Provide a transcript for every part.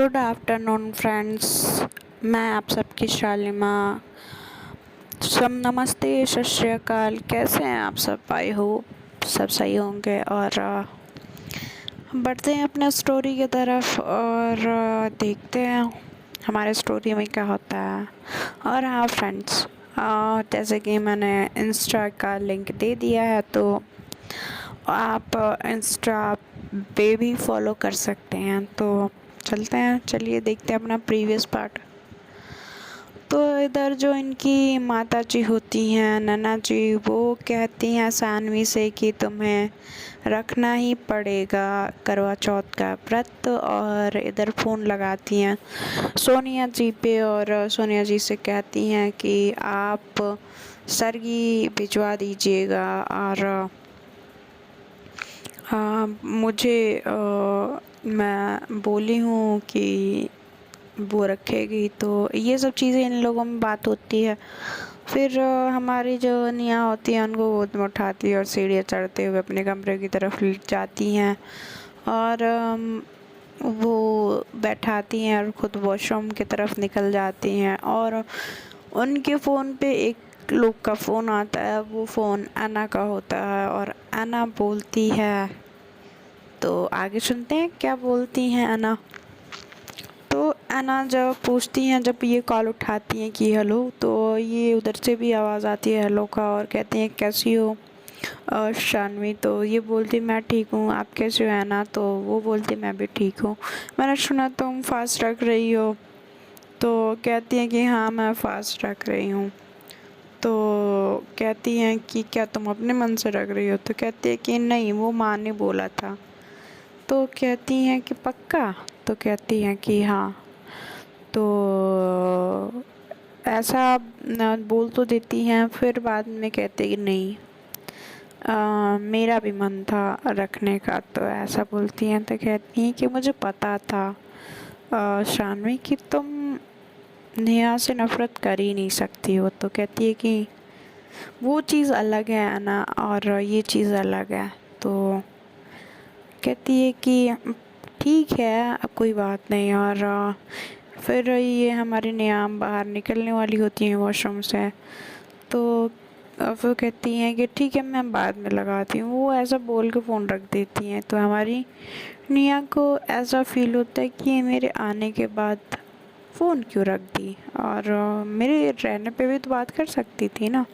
Good afternoon friends. मैं आप सबकी शालिमा। सब नमस्ते, सत श्री अकाल। कैसे हैं आप सब? आई होप सब सही होंगे। और बढ़ते हैं अपने स्टोरी की तरफ और देखते हैं हमारे स्टोरी में क्या होता है। और हाँ फ्रेंड्स, जैसे कि मैंने इंस्टा का लिंक दे दिया है, तो आप इंस्टा पे भी फॉलो कर सकते हैं। तो चलते हैं, चलिए देखते हैं अपना प्रीवियस पार्ट। तो इधर जो इनकी माता जी होती हैं, नन्ना जी, वो कहती हैं सानवी से कि तुम्हें रखना ही पड़ेगा करवा चौथ का व्रत। और इधर फ़ोन लगाती हैं सोनिया जी पे और सोनिया जी से कहती हैं कि आप सरगी भिजवा दीजिएगा। और मुझे मैं बोली हूँ कि वो रखेगी। तो ये सब चीज़ें इन लोगों में बात होती है। फिर हमारी जो निया होती है उनको गोद में उठाती है और सीढ़ियाँ चढ़ते हुए अपने कमरे की तरफ जाती हैं। और वो बैठाती हैं और ख़ुद वॉशरूम की तरफ निकल जाती हैं। और उनके फ़ोन पे एक लोग का फ़ोन आता है। वो फ़ोन अन्ना का होता है और अन्ना बोलती है, तो आगे सुनते हैं क्या बोलती हैं अन्ना। तो अन्ना जब पूछती हैं, जब ये कॉल उठाती हैं कि हेलो, तो ये उधर से भी आवाज़ आती है हेलो का और कहती हैं कैसी हो शानवी। तो ये बोलती मैं ठीक हूँ, आप कैसे हो अन्ना। तो वो बोलती मैं भी ठीक हूँ, मैंने सुना तुम फास्ट रख रही हो। तो कहती हैं कि हाँ मैं फ़ास्ट रख रही हूँ। तो कहती हैं कि क्या तुम अपने मन से रख रही हो। तो कहती है कि नहीं, वो माँ ने बोला था। तो कहती हैं कि पक्का। तो कहती हैं कि हाँ। तो ऐसा बोल तो देती हैं, फिर बाद में कहते कि नहीं, मेरा भी मन था रखने का। तो ऐसा बोलती हैं। तो कहती हैं कि मुझे पता था शानवी कि तुम नेहा से नफ़रत कर ही नहीं सकती हो। तो कहती है कि वो चीज़ अलग है ना और ये चीज़ अलग है। तो कहती है कि ठीक है, अब कोई बात नहीं। और फिर ये हमारी नेहा बाहर निकलने वाली होती हैं वॉशरूम से। तो वो कहती हैं कि ठीक है मैं बाद में लगाती हूँ। वो ऐसा बोल के फ़ोन रख देती हैं। तो हमारी नेहा को ऐसा फील होता है कि ये मेरे आने के बाद फ़ोन क्यों रख दी, और मेरे रहने पे भी तो बात कर सकती थी ना।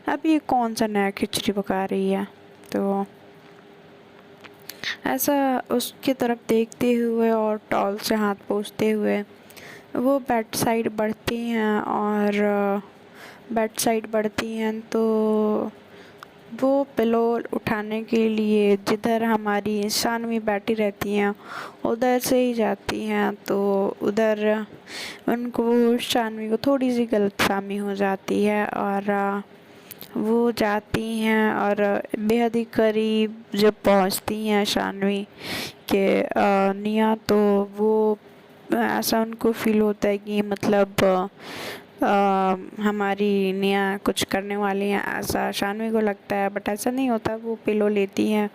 अब ये कौन सा नया खिचड़ी पका रही है। तो ऐसा उसकी तरफ देखते हुए और टॉल से हाथ पोंछते हुए वो बेड साइड बढ़ती हैं। और बेड साइड बढ़ती हैं तो वो पिलो उठाने के लिए जिधर हमारी शानवी बैठी रहती हैं उधर से ही जाती हैं। तो उधर उनको शानवी को थोड़ी सी गलतफहमी हो जाती है और वो जाती हैं और बेहद ही करीब जब पहुंचती हैं शानवी के निया, तो वो ऐसा उनको फील होता है कि मतलब हमारी निया कुछ करने वाली हैं, ऐसा शानवी को लगता है। बट ऐसा नहीं होता। वो पिलो लेती हैं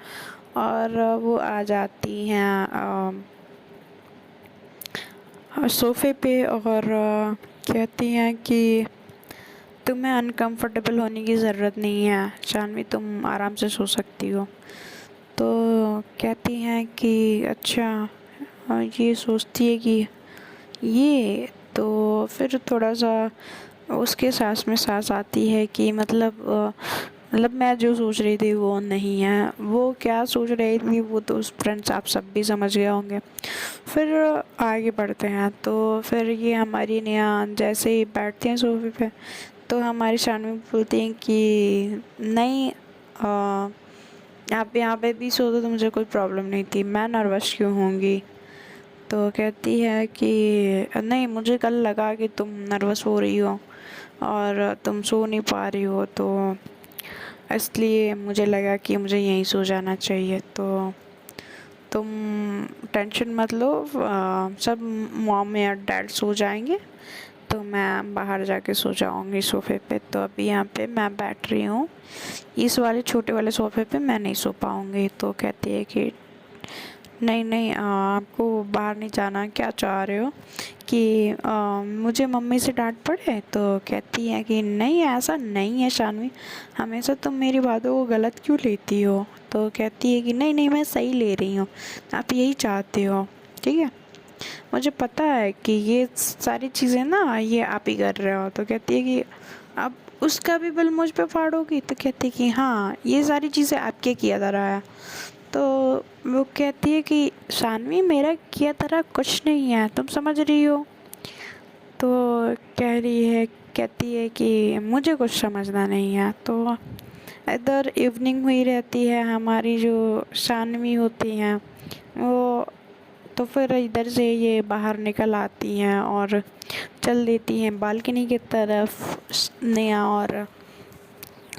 और वो आ जाती हैं सोफ़े पे और कहती हैं कि तुम्हें अनकंफर्टेबल होने की ज़रूरत नहीं है शानवी, तुम आराम से सो सकती हो। तो कहती हैं कि अच्छा, ये सोचती है कि ये, तो फिर थोड़ा सा उसके सांस में सांस आती है कि मतलब मैं जो सोच रही थी वो नहीं है। वो क्या सोच रही थी वो तो फ्रेंड्स आप सब भी समझ गए होंगे। फिर आगे बढ़ते हैं। तो फिर ये हमारी नेहा जैसे ही बैठती हैं सोफे पे, तो हमारी शानवी बोलती हैं कि नहीं, आप यहाँ पे भी सो तो मुझे कोई प्रॉब्लम नहीं थी, मैं नर्वस क्यों होंगी। तो कहती है कि नहीं, मुझे कल लगा कि तुम नर्वस हो रही हो और तुम सो नहीं पा रही हो, तो इसलिए मुझे लगा कि मुझे यहीं सो जाना चाहिए। तो तुम टेंशन मत लो, सब मॉम या डैड सो जाएंगे तो मैं बाहर जाके सो जाऊंगी सोफ़े पे। तो अभी यहाँ पे मैं बैठ रही हूँ, इस वाले छोटे वाले सोफ़े पे मैं नहीं सो पाऊँगी। तो कहती है कि नहीं नहीं, आपको बाहर नहीं जाना, क्या चाह रहे हो कि मुझे मम्मी से डांट पड़े? तो कहती है कि नहीं ऐसा नहीं है शानवी, हमेशा तुम मेरी बातों को गलत क्यों लेती हो? तो कहती है कि नहीं नहीं, मैं सही ले रही हूँ, आप यही चाहते हो, ठीक है, मुझे पता है कि ये सारी चीज़ें ना ये आप ही कर रहे हो। तो कहती है कि अब उसका भी बिल मुझ पे फाड़ोगी? तो कहती है कि हाँ, ये सारी चीज़ें आपके किया जा रहा है। तो वो कहती है कि शानवी, मेरा किया तरह कुछ नहीं है, तुम समझ रही हो? तो कह रही है कहती है कि मुझे कुछ समझना नहीं है। तो इधर इवनिंग हुई रहती है, हमारी जो शानवी होती हैं वो, तो फिर इधर से ये बाहर निकल आती हैं और चल देती हैं बालकनी की तरफ नेहा, और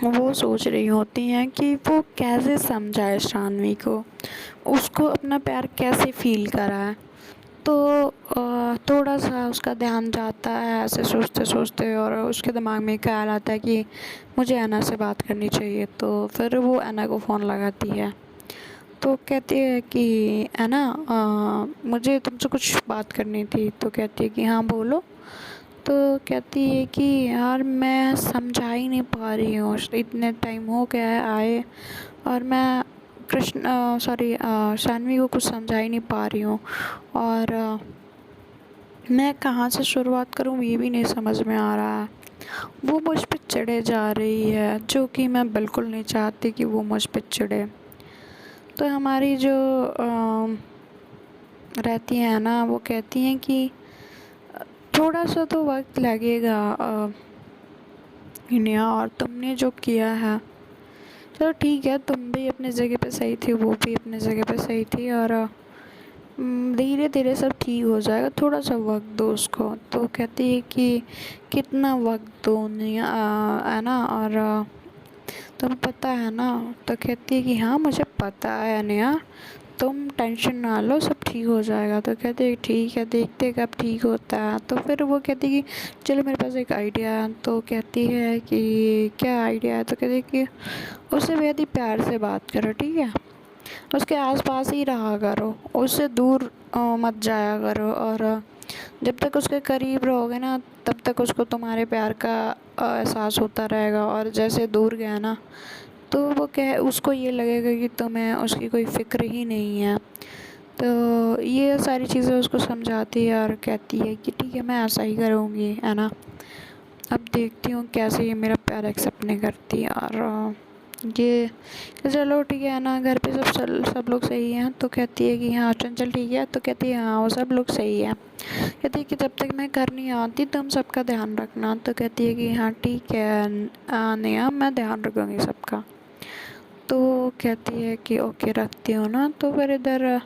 वो सोच रही होती हैं कि वो कैसे समझाए शानवी को, उसको अपना प्यार कैसे फील कराए। तो थोड़ा सा उसका ध्यान जाता है ऐसे सोचते सोचते, और उसके दिमाग में ख्याल आता है कि मुझे ऐना से बात करनी चाहिए। तो फिर वो ऐना को फ़ोन लगाती है। तो कहती है कि ऐना, मुझे तुमसे कुछ बात करनी थी। तो कहती है कि हाँ बोलो। तो कहती है कि यार मैं समझा ही नहीं पा रही हूँ, इतने टाइम हो गया है आए, और मैं सॉरी शानवी को कुछ समझा ही नहीं पा रही हूँ, और मैं कहाँ से शुरुआत करूँ ये भी नहीं समझ में आ रहा है। वो मुझ पे चिढ़े जा रही है, जो कि मैं बिल्कुल नहीं चाहती कि वो मुझ पे चिढ़े। तो हमारी जो रहती हैं ना, वो कहती हैं कि थोड़ा सा तो वक्त लगेगा नेहा, और तुमने जो किया है, चलो ठीक है, तुम भी अपनी जगह पे सही थी, वो भी अपनी जगह पे सही थी, और धीरे धीरे सब ठीक हो जाएगा, थोड़ा सा वक्त दो उसको। तो कहती है कि कितना वक्त दो नेहा, है ना, और तुम्हें पता है ना? तो कहती है कि हाँ मुझे पता है नेहा, तुम टेंशन ना लो, सब ठीक हो जाएगा। तो कहते हैं ठीक है, देखते कब ठीक होता है। तो फिर वो कहती है कि चलो मेरे पास एक आइडिया है। तो कहती है कि क्या आइडिया है? तो कहती है कि उससे बेहद ही प्यार से बात करो, ठीक है, उसके आसपास ही रहा करो, उससे दूर मत जाया करो, और जब तक उसके करीब रहोगे ना तब तक उसको तुम्हारे प्यार का एहसास होता रहेगा, और जैसे दूर गया ना तो वो कह उसको ये लगेगा कि तुम्हें उसकी कोई फ़िक्र ही नहीं है। तो ये सारी चीज़ें उसको समझाती है और कहती है कि ठीक है मैं ऐसा ही करूँगी, है ना, अब देखती हूँ कैसे ये मेरा प्यार एक्सेप्ट नहीं करती। और ये कि चलो ठीक है ना, घर पे सब लोग सही हैं? तो कहती है कि हाँ चंचल ठीक है? तो कहती है हाँ वो सब लोग सही है। कहती है कि जब तक मैं घर नहीं आती तुम सबका ध्यान रखना। तो कहती है कि हाँ ठीक है नेहा, मैं ध्यान रखूँगी सबका। तो कहती है कि ओके रखती हूँ ना। तो फिर इधर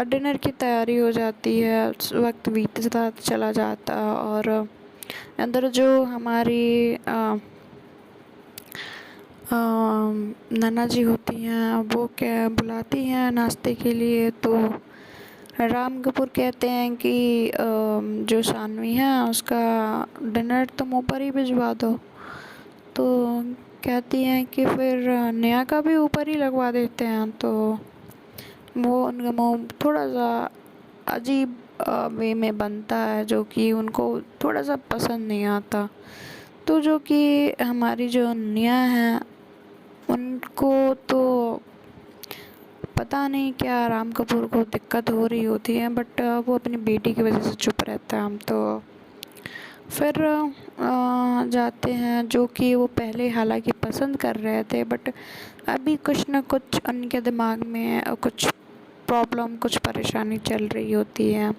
डिनर की तैयारी हो जाती है, वक्त बीतता चला जाता, और अंदर जो हमारी नन्ना जी होती हैं वो क्या बुलाती हैं नाश्ते के लिए। तो राम कपूर कहते हैं कि जो शानवी है उसका डिनर तुम ऊपर ही भिजवा दो। तो कहती हैं कि फिर नेहा का भी ऊपर ही लगवा देते हैं। तो वो उनका मुँह थोड़ा सा अजीब वे में बनता है, जो कि उनको थोड़ा सा पसंद नहीं आता। तो जो कि हमारी जो नेहा है उनको तो पता नहीं क्या राम कपूर को दिक्कत हो रही होती है, बट वो अपनी बेटी की वजह से चुप रहता है। हम तो फिर जाते हैं, जो कि वो पहले हालांकि पसंद कर रहे थे, बट अभी कुछ न कुछ उनके दिमाग में कुछ प्रॉब्लम, कुछ परेशानी चल रही होती है।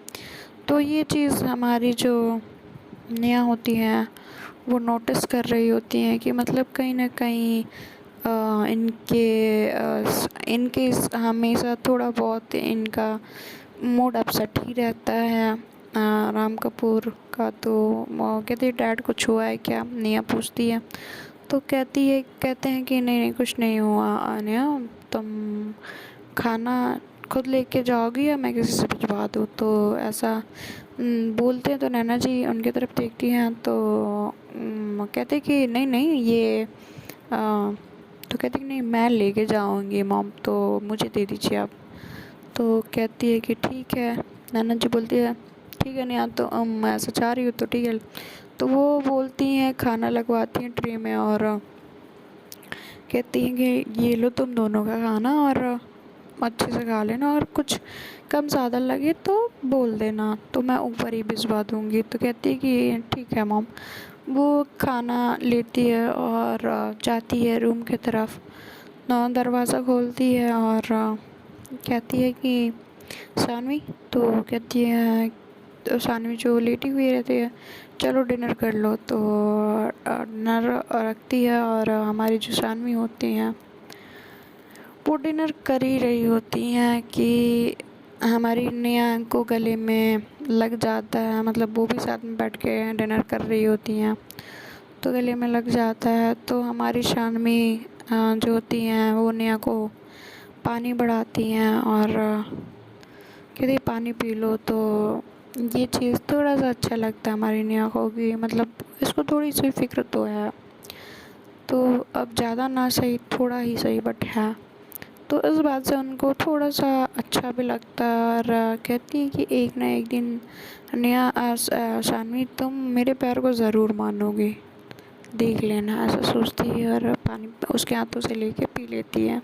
तो ये चीज़ हमारी जो नेहा होती हैं वो नोटिस कर रही होती हैं कि मतलब कहीं ना कहीं इनके हमेशा थोड़ा बहुत इनका मूड अपसेट ही रहता है राम कपूर का। तो कहते हैं डैड कुछ हुआ है क्या? नेहा पूछती है। तो कहते हैं कि नहीं नहीं कुछ नहीं हुआ नेहा, तुम खाना खुद लेके जाओगी या मैं किसी से भिजवा दूँ? तो ऐसा बोलते हैं। तो नैना जी उनकी तरफ देखती हैं। तो कहते कि नहीं नहीं ये तो कहती कि नहीं मैं लेके जाऊंगी मॉम, तो मुझे दे दीजिए आप। तो कहती है कि ठीक है। नैना जी बोलती है ठीक है नेहा, तो मैं ऐसा चाह रही हूँ तो ठीक है। तो वो बोलती हैं, खाना लगवाती हैं ट्रे में और कहती हैं कि ये लो तुम दोनों का खाना और अच्छे से खा लेना, और कुछ कम ज़्यादा लगे तो बोल देना, तो मैं ऊपर ही भिजवा दूँगी। तो कहती है कि ठीक है मॉम। वो खाना लेती है और जाती है रूम की तरफ। दरवाज़ा खोलती है और कहती है कि सानवी, तो कहती है, तो सानवी जो लेटी हुई रहती है, चलो डिनर कर लो। तो डिनर रखती है और हमारी जो सानवी होती हैं वो डिनर कर ही रही होती हैं कि हमारी नेहा को गले में लग जाता है, मतलब वो भी साथ में बैठ के डिनर कर रही होती हैं तो गले में लग जाता है। तो हमारी शानवी जो होती हैं वो नेहा को पानी बढ़ाती हैं और कहती पानी पी लो। तो ये चीज़ थोड़ा सा अच्छा लगता है हमारी नेहा को कि मतलब इसको थोड़ी सी फिक्र तो है, तो अब ज़्यादा ना सही थोड़ा ही सही बट है। तो इस बात से उनको थोड़ा सा अच्छा भी लगता है और कहती है कि एक ना एक दिन नेहा शानवी तुम मेरे प्यार को ज़रूर मानोगी, देख लेना, ऐसा सोचती है और पानी उसके हाथों से लेके पी लेती है।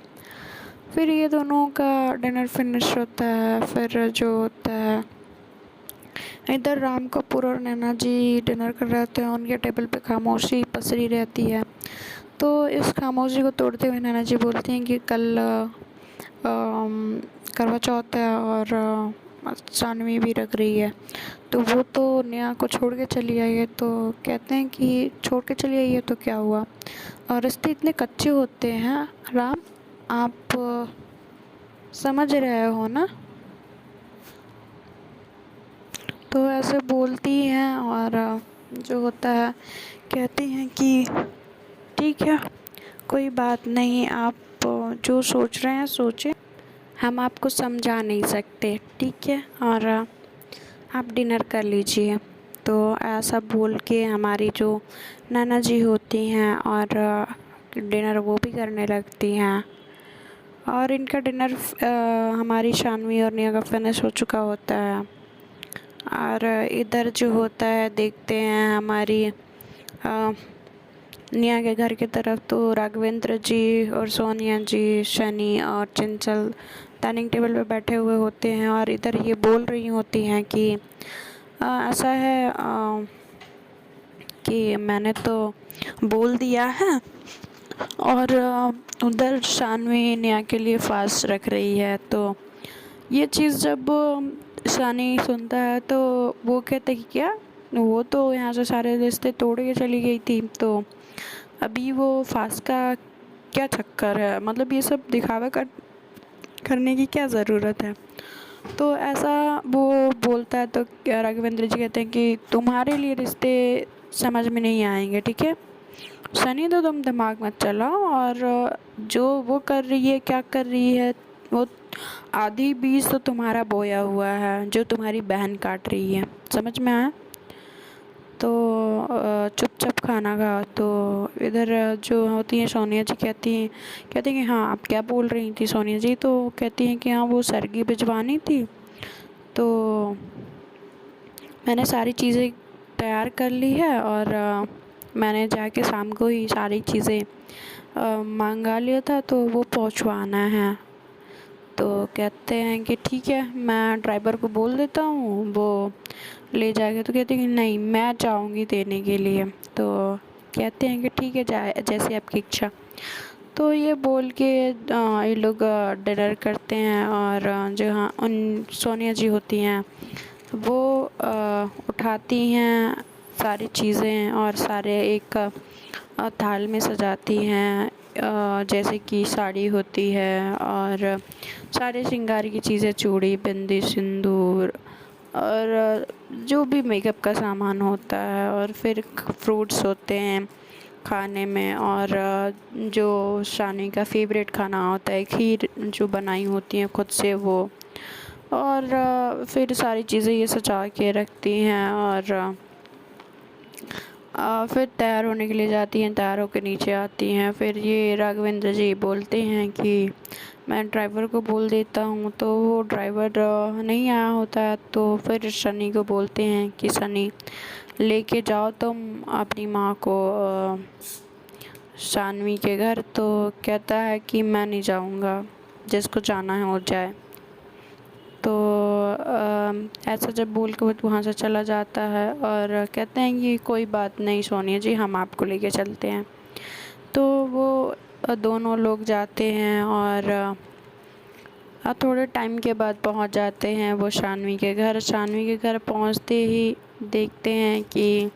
फिर ये दोनों का डिनर फिनिश होता है। फिर जो होता है इधर राम कपूर और नैना जी डिनर कर रहे होते हैं, उनके टेबल पे खामोशी पसरी रहती है। तो इस खामोशी को तोड़ते हुए नैना जी बोलती हैं कि कल करवा चौथ है और शानवी भी रख रही है, तो वो तो नेहा को छोड़ के चली आई है। तो कहते हैं कि छोड़ के चली आई है तो क्या हुआ, और रिश्ते इतने कच्चे होते हैं राम, आप समझ रहे हो ना। तो ऐसे बोलती हैं और जो होता है कहती हैं कि ठीक है कोई बात नहीं, आप जो सोच रहे हैं सोचें, हम आपको समझा नहीं सकते, ठीक है, और आप डिनर कर लीजिए। तो ऐसा बोल के हमारी जो नाना जी होती हैं और डिनर वो भी करने लगती हैं और इनका डिनर हमारी शानवी और नेहा का फिनिश हो चुका होता है। और इधर जो होता है देखते हैं हमारी नेहा के घर की तरफ, तो राघवेंद्र जी और सोनिया जी, शनि और चंचल डाइनिंग टेबल पे बैठे हुए होते हैं और इधर ये बोल रही होती हैं कि ऐसा है कि मैंने तो बोल दिया है, और उधर शानवी नेहा के लिए फास्ट रख रही है। तो ये चीज़ जब शानी सुनता है तो वो कहता है कि क्या, वो तो यहाँ से सारे रिश्ते तोड़ के चली गई थी, तो अभी वो फास्ट का क्या चक्कर है, मतलब ये सब दिखावा करने की क्या ज़रूरत है। तो ऐसा वो बोलता है तो क्या राघवेंद्र जी कहते हैं कि तुम्हारे लिए रिश्ते समझ में नहीं आएंगे, ठीक है सनी, तो तुम दिमाग मत चलाओ, और जो वो कर रही है क्या कर रही है, वो आधी बीज तो तुम्हारा बोया हुआ है जो तुम्हारी बहन काट रही है, समझ में आया। तो चुपचाप खाना खा। तो इधर जो होती हैं सोनिया जी कहती हैं कि हाँ आप क्या बोल रही थी सोनिया जी, तो कहती हैं कि हाँ वो सरगी भिजवानी थी, तो मैंने सारी चीज़ें तैयार कर ली है और मैंने जाके शाम को ही सारी चीज़ें मंगा लिया था, तो वो पहुंचवाना है। तो कहते हैं कि ठीक है मैं ड्राइवर को बोल देता हूँ वो ले जाएगा। तो कहते हैं कि नहीं मैं जाऊँगी देने के लिए। तो कहते हैं कि ठीक है जाए जैसे आपकी इच्छा। तो ये बोल के ये लोग डिनर करते हैं और जो हाँ उन सोनिया जी होती हैं वो उठाती हैं सारी चीज़ें और सारे एक थाल में सजाती हैं, जैसे कि साड़ी होती है और सारे श्रृंगार की चीज़ें, चूड़ी, बिंदी, सिंदूर और जो भी मेकअप का सामान होता है, और फिर फ्रूट्स होते हैं खाने में, और जो शानी का फेवरेट खाना होता है खीर जो बनाई होती है खुद से वो, और फिर सारी चीज़ें ये सजा के रखती हैं और फिर तैयार होने के लिए जाती हैं, तैयार होकर नीचे आती हैं। फिर ये राघवेंद्र जी बोलते हैं कि मैं ड्राइवर को बोल देता हूँ तो वो ड्राइवर नहीं आया होता है, तो फिर सनी को बोलते हैं कि सनी लेके जाओ तुम अपनी माँ को शानवी के घर। तो कहता है कि मैं नहीं जाऊँगा, जिसको जाना है हो जाए। तो ऐसा जब बोल के वो वहाँ से चला जाता है और कहते हैं कि कोई बात नहीं सोनिया जी, हम आपको लेके चलते हैं। तो वो दोनों लोग जाते हैं और थोड़े टाइम के बाद पहुंच जाते हैं वो शानवी के घर। शानवी के घर पहुंचते ही देखते हैं कि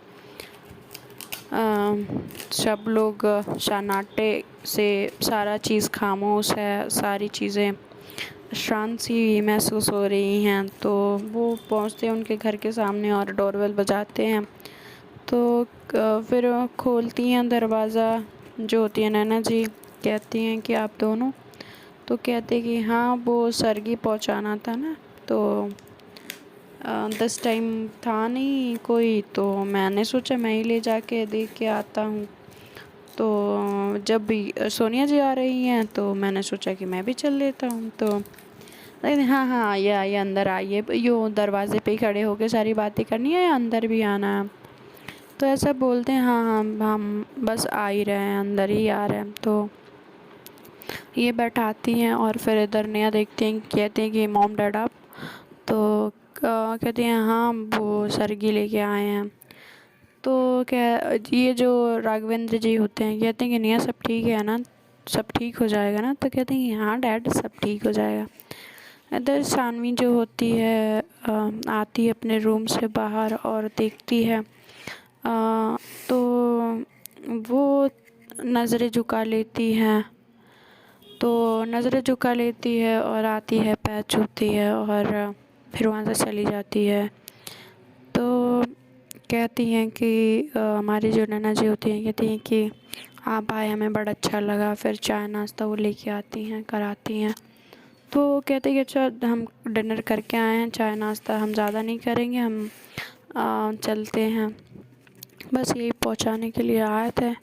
सब लोग सन्नाटे से, सारा चीज़ खामोश है, सारी चीज़ें शांत सी महसूस हो रही हैं। तो वो पहुंचते हैं उनके घर के सामने और डोरबेल बजाते हैं। तो फिर खोलती हैं दरवाज़ा, जो होती है नैना जी, कहती हैं कि आप दोनों। तो कहते कि हाँ वो सरगी पहुंचाना था ना, तो दिस टाइम था नहीं कोई, तो मैंने सोचा मैं ही ले जाके दे के आता हूँ। तो जब भी सोनिया जी आ रही हैं तो मैंने सोचा कि मैं भी चल लेता हूँ। तो लेकिन हाँ हाँ ये आइए, अंदर आइए, यो दरवाजे पे ही खड़े होके सारी बातें करनी है या अंदर भी आना है। तो ऐसा बोलते हैं हाँ हाँ हम बस आ ही रहे हैं, अंदर ही आ रहे हैं। तो ये बैठाती हैं और फिर इधर नया देखते हैं, कहते हैं कि मॉम डैड आप। तो कहते हैं हाँ वो सरगी लेके आए हैं। तो क्या ये जो राघवेंद्र जी होते हैं कहते हैं कि निया सब ठीक है ना, सब ठीक हो जाएगा ना। तो कहते हैं कि हाँ डैड सब ठीक हो जाएगा। इधर शानवी जो होती है आती है अपने रूम से बाहर और देखती है, तो वो नज़रें झुका लेती हैं। तो नज़रें झुका लेती है और आती है, पैर छूती है और फिर वहाँ से चली जाती है। तो कहती हैं कि हमारी जो नैना जी होती हैं कहती हैं कि आप आए हमें बड़ा अच्छा लगा। फिर चाय नाश्ता वो लेके आती हैं, कराती हैं। तो कहते हैं कि अच्छा हम डिनर करके आए हैं, चाय नाश्ता हम ज़्यादा नहीं करेंगे, हम चलते हैं, बस यही पहुंचाने के लिए आए थे।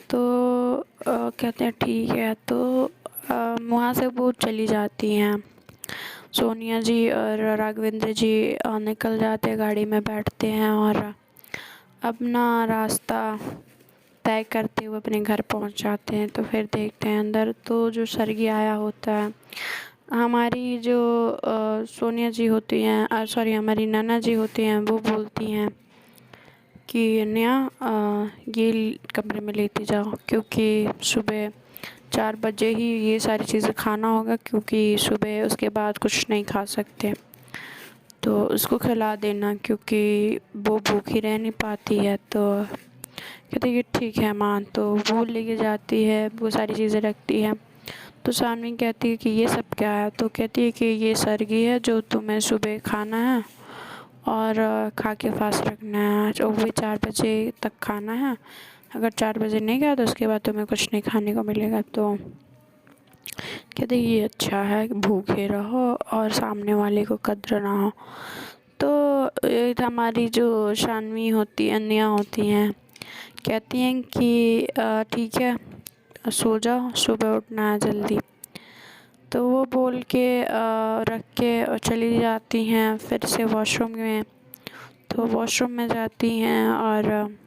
तो कहते हैं ठीक है। तो वहाँ से वो चली जाती हैं। सोनिया जी और राघवेंद्र जी निकल जाते हैं, गाड़ी में बैठते हैं और अपना रास्ता तय करते हुए अपने घर पहुंच जाते हैं। तो फिर देखते हैं अंदर तो जो सरगी आया होता है, हमारी जो सोनिया जी होती हैं, सॉरी हमारी नैना जी होती हैं, वो बोलती हैं कि नया ये कमरे में लेती जाओ, क्योंकि सुबह 4 बजे ही ये सारी चीज़ें खाना होगा, क्योंकि सुबह उसके बाद कुछ नहीं खा सकते। तो उसको खिला देना, क्योंकि वो भूखी रह नहीं पाती है। तो कहते कि ठीक है माँ। तो वो लेके जाती है, वो सारी चीज़ें रखती है। तो शानवी कहती है कि ये सब क्या है। तो कहती है कि ये सरगी है जो तुम्हें सुबह खाना है और खा के फास्ट रखना है, और वो भी 4 बजे तक खाना है। अगर 4 बजे नहीं खाया तो उसके बाद तुम्हें कुछ नहीं खाने को मिलेगा। तो कहते ये अच्छा है, भूखे रहो और सामने वाले को कद्र ना हो। तो हमारी जो शानवी होती है, अन्या होती हैं, कहती हैं कि ठीक है सो जाओ, सुबह उठना है जल्दी। तो वो बोल के रख के चली जाती हैं फिर से वॉशरूम में। तो वॉशरूम में जाती हैं और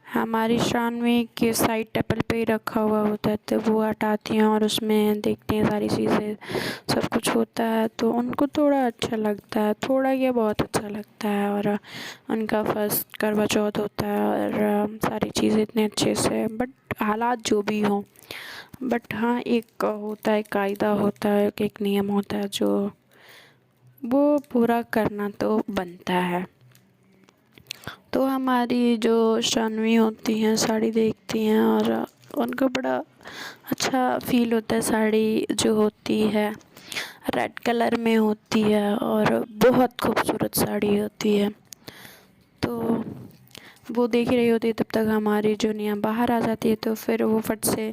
हमारी शानवी के साइड टेबल पे ही रखा हुआ होता है, तो वो हटाती हैं और उसमें देखती हैं सारी चीज़ें, सब कुछ होता है। तो उनको थोड़ा अच्छा लगता है, थोड़ा क्या बहुत अच्छा लगता है। और उनका फर्स्ट करवा चौथ होता है और सारी चीज़ें इतने अच्छे से, बट हालात जो भी हों, बट हाँ एक होता है, कायदा होता है, एक नियम होता है जो वो पूरा करना तो बनता है। तो हमारी जो शानवी होती हैं साड़ी देखती हैं और उनको बड़ा अच्छा फील होता है। साड़ी जो होती है रेड कलर में होती है और बहुत खूबसूरत साड़ी होती है। तो वो देख ही रही होती है, तब तक हमारी जो निया बाहर आ जाती है। तो फिर वो फट से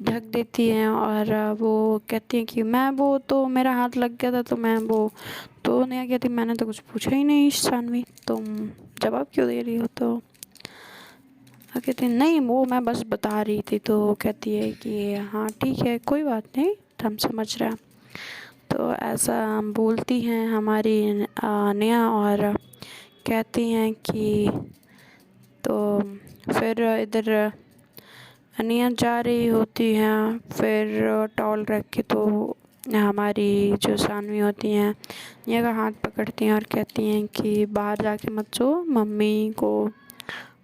ढक देती हैं और वो कहती हैं कि मैं वो तो मेरा हाथ लग गया था, तो मैं वो। तो निया कहती मैंने तो कुछ पूछा ही नहीं शानवी, तुम जवाब क्यों दे रही हो। तो वो कहती है नहीं वो मैं बस बता रही थी। तो वो कहती है कि हाँ ठीक है कोई बात नहीं, हम समझ रहे हैं। तो ऐसा बोलती हैं हमारी नेहा और कहती हैं कि तो फिर इधर नेहा जा रही होती हैं, फिर टॉल रख के तो हमारी जो सानवी होती हैं नेहा का हाथ पकड़ती हैं और कहती हैं कि बाहर जाके मत सो, मम्मी को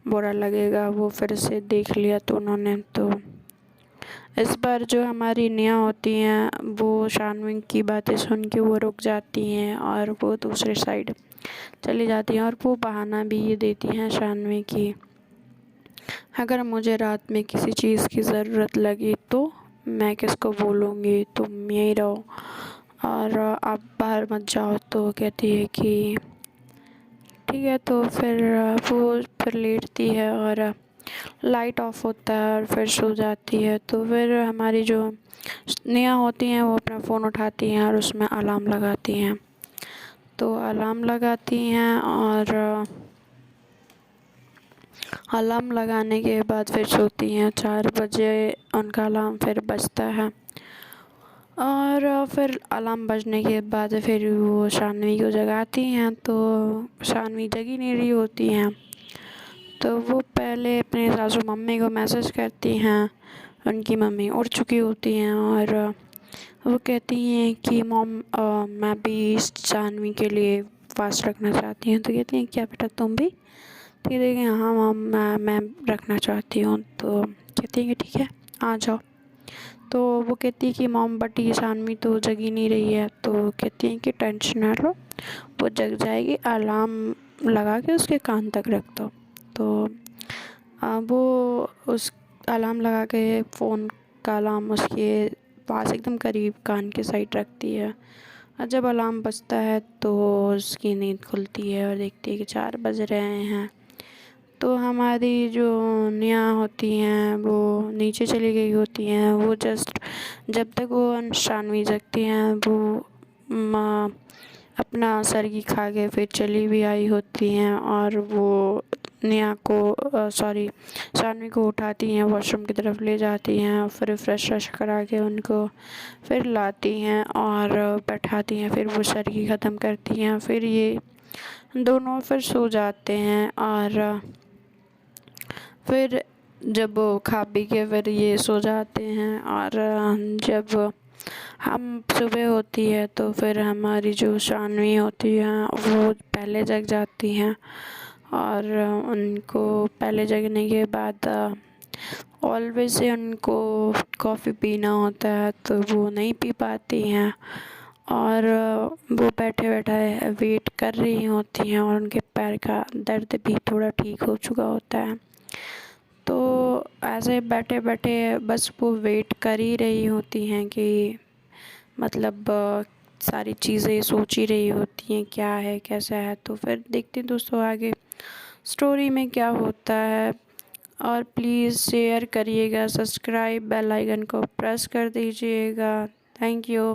बुरा लगेगा, वो फिर से देख लिया तो उन्होंने। तो इस बार जो हमारी नेहा होती हैं वो शानवी की बातें सुन के वो रुक जाती हैं और वो दूसरे साइड चली जाती हैं। और वो बहाना भी ये देती हैं शानवी की अगर मुझे रात में किसी चीज़ की ज़रूरत लगी तो मैं किसको बोलूँगी, तुम यहीं रहो और आप बाहर मत जाओ। तो कहती है कि ठीक है। तो फिर वो फिर लेटती है और लाइट ऑफ होता है और फिर सो जाती है। तो फिर हमारी जो नेहा होती हैं वो अपना फ़ोन उठाती हैं और उसमें अलार्म लगाती हैं। तो अलार्म लगाती हैं और अलार्म लगाने के बाद फिर सोती हैं। 4 बजे उनका अलार्म फिर बजता है और फिर अलार्म बजने के बाद फिर वो शानवी को जगाती हैं। तो शानवी जगी नहीं रही होती हैं। तो वो पहले अपने सासू मम्मी को मैसेज करती हैं, उनकी मम्मी उठ चुकी होती हैं और वो कहती हैं कि मॉम मैं भी इस शानवी के लिए फास्ट रखना चाहती हूँ। तो कहती हैं क्या बेटा तुम भी? तो कहती है कि हाँ मॉम मैं रखना चाहती हूँ। तो कहती हैं कि ठीक है आ जाओ। तो वो कहती है कि मॉम बट ये शानवी तो जगी नहीं रही है। तो कहती हैं कि टेंशन ना लो, वो जग जाएगी, अलार्म लगा के उसके कान तक रख दो। तो वो उस अलार्म लगा के फ़ोन का अलार्म उसके पास एकदम करीब कान के साइड रखती है और जब अलार्म बजता है तो उसकी नींद खुलती है और देखती है कि 4 बज रहे हैं। तो हमारी जो नेहा होती हैं वो नीचे चली गई होती हैं। वो जस्ट जब तक वो शानवी जगती हैं वो अपना सरगी खा के फिर चली भी आई होती हैं और वो नेहा को शानवी को उठाती हैं, वॉशरूम की तरफ ले जाती हैं, फिर फ्रेश करा के उनको फिर लाती हैं और बैठाती हैं, फिर वो सरगी ख़त्म करती हैं, फिर ये दोनों फिर सो जाते हैं। और फिर जब वो खा पी के फिर ये सो जाते हैं और जब हम सुबह होती है तो फिर हमारी जो शानवी होती है वो पहले जग जाती हैं और उनको पहले जगने के बाद ऑलवेज से उनको कॉफ़ी पीना होता है तो वो नहीं पी पाती हैं और वो बैठे बैठे वेट कर रही होती हैं और उनके पैर का दर्द भी थोड़ा ठीक हो चुका होता है। तो ऐसे बैठे बैठे बस वो वेट कर ही रही होती हैं कि मतलब सारी चीज़ें सोच ही रही होती हैं क्या है कैसा है। तो फिर देखते हैं दोस्तों आगे स्टोरी में क्या होता है। और प्लीज़ शेयर करिएगा, सब्सक्राइब बेल आइकन को प्रेस कर दीजिएगा। Thank you.